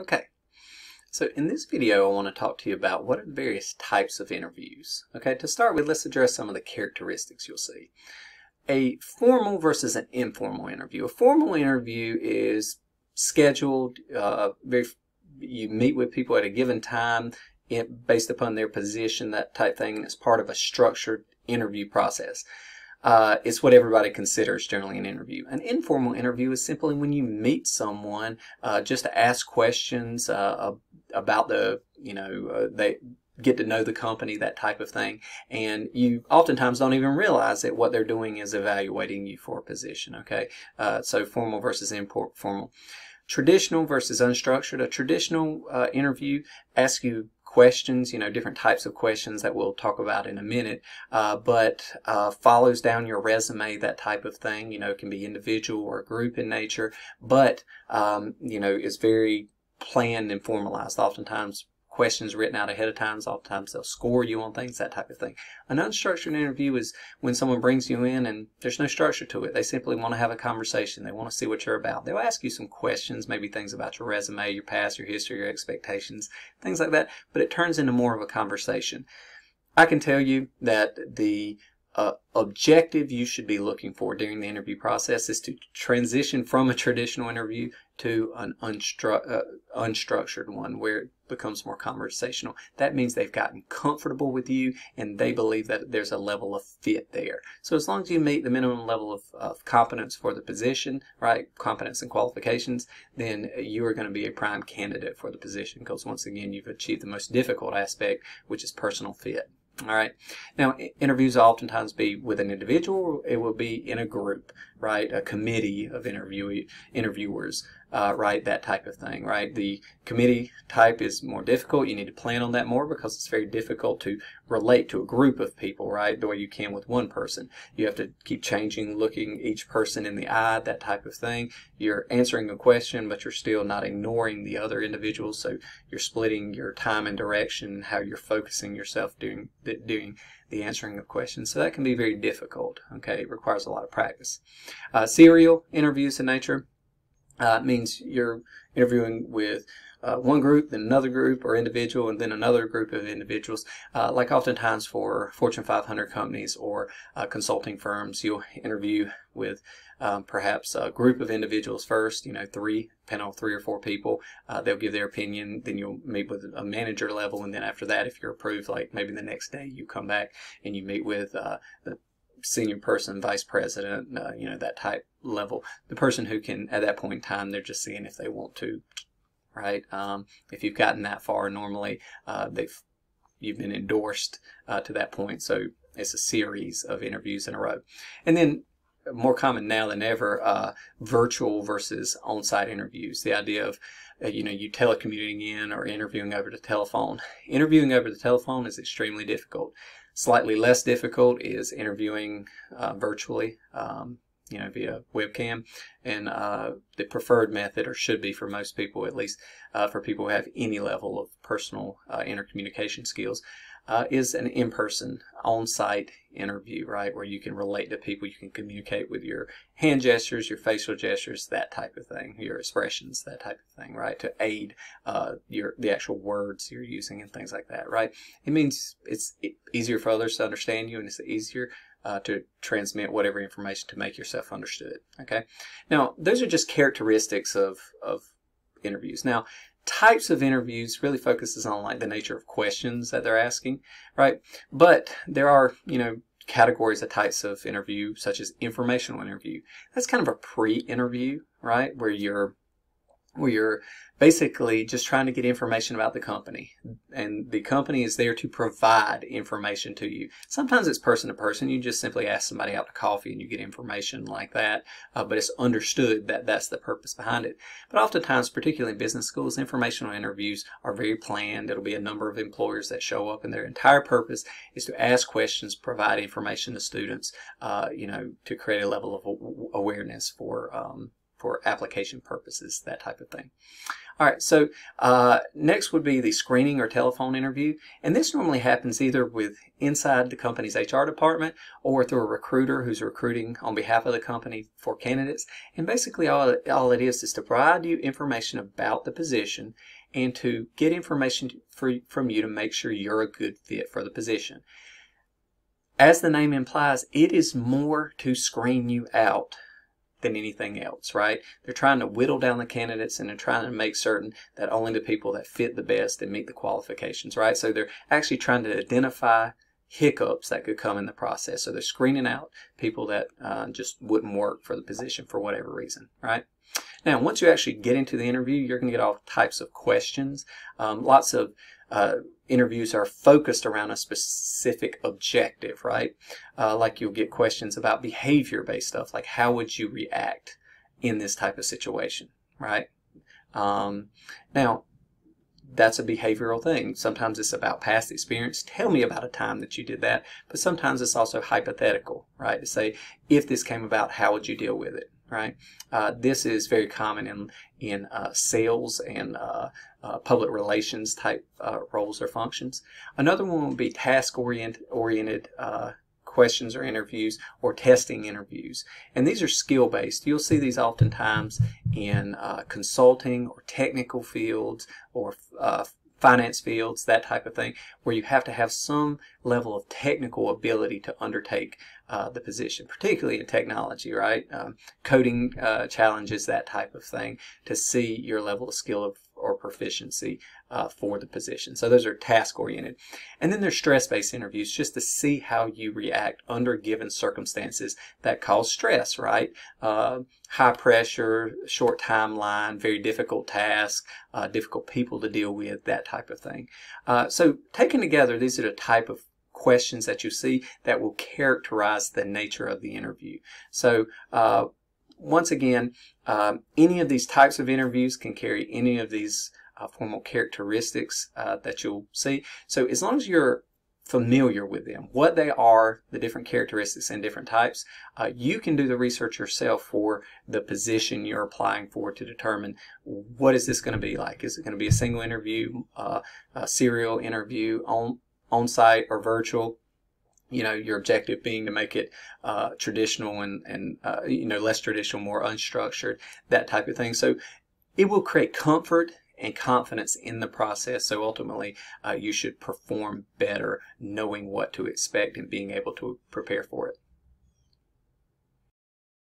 Okay, so in this video I want to talk to you about what are the various types of interviews. Okay, to start with, let's address some of the characteristics you'll see. A formal versus an informal interview. A formal interview is scheduled, you meet with people at a given time based upon their position, that type thing, and it's part of a structured interview process. It's what everybody considers generally an interview. An informal interview is simply when you meet someone just to ask questions about they get to know the company, that type of thing. And you oftentimes don't even realize that what they're doing is evaluating you for a position, okay? So formal versus informal. Traditional versus unstructured. A traditional interview asks you questions, different types of questions that we'll talk about in a minute, but follows down your resume, that type of thing. It can be individual or group in nature, but, is very planned and formalized. Oftentimes questions written out ahead of time. Oftentimes they'll score you on things, that type of thing. An unstructured interview is when someone brings you in and there's no structure to it. They simply want to have a conversation. They want to see what you're about. They'll ask you some questions, maybe things about your resume, your past, your history, your expectations, things like that, but it turns into more of a conversation. I can tell you that the objective you should be looking for during the interview process is to transition from a traditional interview to an unstructured one where it becomes more conversational. That means they've gotten comfortable with you and they believe that there's a level of fit there. So as long as you meet the minimum level of competence for the position, right, competence and qualifications, then you are going to be a prime candidate for the position because once again you've achieved the most difficult aspect, which is personal fit. All right. Now, interviews will oftentimes be with an individual. It will be in a group, right? A committee of interviewers, right? That type of thing, right? The committee type is more difficult. You need to plan on that more because it's very difficult to relate to a group of people, right? The way you can with one person. You have to keep changing, looking each person in the eye, that type of thing. You're answering a question, but you're still not ignoring the other individuals. So you're splitting your time and direction, how you're focusing yourself doing the answering of questions. So that can be very difficult. Okay, it requires a lot of practice. Serial interviews in nature means you're interviewing with one group, then another group or individual, and then another group of individuals. Like oftentimes for Fortune 500 companies or consulting firms, you'll interview with perhaps a group of individuals first, panel of 3 or 4 people. They'll give their opinion, then you'll meet with a manager level, and then after that, if you're approved, like maybe the next day you come back and you meet with the senior person, vice president, that type level. The person who can, at that point in time, they're just seeing if they want to, right? If you've gotten that far, normally you've been endorsed to that point. So it's a series of interviews in a row. And then more common now than ever, virtual versus on-site interviews. The idea of, you telecommuting in or interviewing over the telephone. Interviewing over the telephone is extremely difficult. Slightly less difficult is interviewing virtually, via webcam. And the preferred method, or should be for most people at least, for people who have any level of personal intercommunication skills, is an in-person, on-site interview, right, where you can relate to people, you can communicate with your hand gestures, your facial gestures, that type of thing, your expressions, that type of thing, right, to aid the actual words you're using and things like that, right? It means it's easier for others to understand you, and it's easier to transmit whatever information to make yourself understood, okay? Now, those are just characteristics of interviews. Now, types of interviews really focuses on like the nature of questions that they're asking, right? But there are, categories of types of interview, such as informational interview. That's kind of a pre-interview, right? Where you're basically just trying to get information about the company, and the company is there to provide information to you. Sometimes it's person to person. You just simply ask somebody out to coffee and you get information like that, but it's understood that that's the purpose behind it. But oftentimes, particularly in business schools, informational interviews are very planned. It'll be a number of employers that show up, and their entire purpose is to ask questions, provide information to students, to create a level of awareness for for application purposes, that type of thing. All right, so next would be the screening or telephone interview, and this normally happens either with inside the company's HR department or through a recruiter who's recruiting on behalf of the company for candidates. And basically all it is to provide you information about the position and to get information from you to make sure you're a good fit for the position. As the name implies, it is more to screen you out than anything else, right? They're trying to whittle down the candidates, and they're trying to make certain that only the people that fit the best and meet the qualifications, right? So they're actually trying to identify hiccups that could come in the process. So they're screening out people that just wouldn't work for the position for whatever reason, right? Now, once you actually get into the interview, you're going to get all types of questions. Lots of interviews are focused around a specific objective, right? Like you'll get questions about behavior-based stuff, like how would you react in this type of situation, right? Now, that's a behavioral thing. Sometimes it's about past experience. Tell me about a time that you did that. But sometimes it's also hypothetical, right? To say, if this came about, how would you deal with it, right? This is very common in sales and public relations type roles or functions. Another one would be task-oriented questions or interviews, or testing interviews. And these are skill-based. You'll see these oftentimes in consulting or technical fields or finance fields, that type of thing, where you have to have some level of technical ability to undertake the position, particularly in technology, right? Coding challenges, that type of thing, to see your level of skill or proficiency for the position. So those are task-oriented. And then there's stress-based interviews, just to see how you react under given circumstances that cause stress, right? High pressure, short timeline, very difficult task, difficult people to deal with, that type of thing. So taken together, these are the type of questions that you see that will characterize the nature of the interview. So once again, any of these types of interviews can carry any of these formal characteristics that you'll see. So as long as you're familiar with them, what they are, the different characteristics and different types, you can do the research yourself for the position you're applying for to determine what is this going to be like. Is it going to be a single interview, a serial interview, on-site or virtual? You know, your objective being to make it traditional and you know, less traditional, more unstructured, that type of thing. So it will create comfort and confidence in the process. So ultimately, you should perform better knowing what to expect and being able to prepare for it.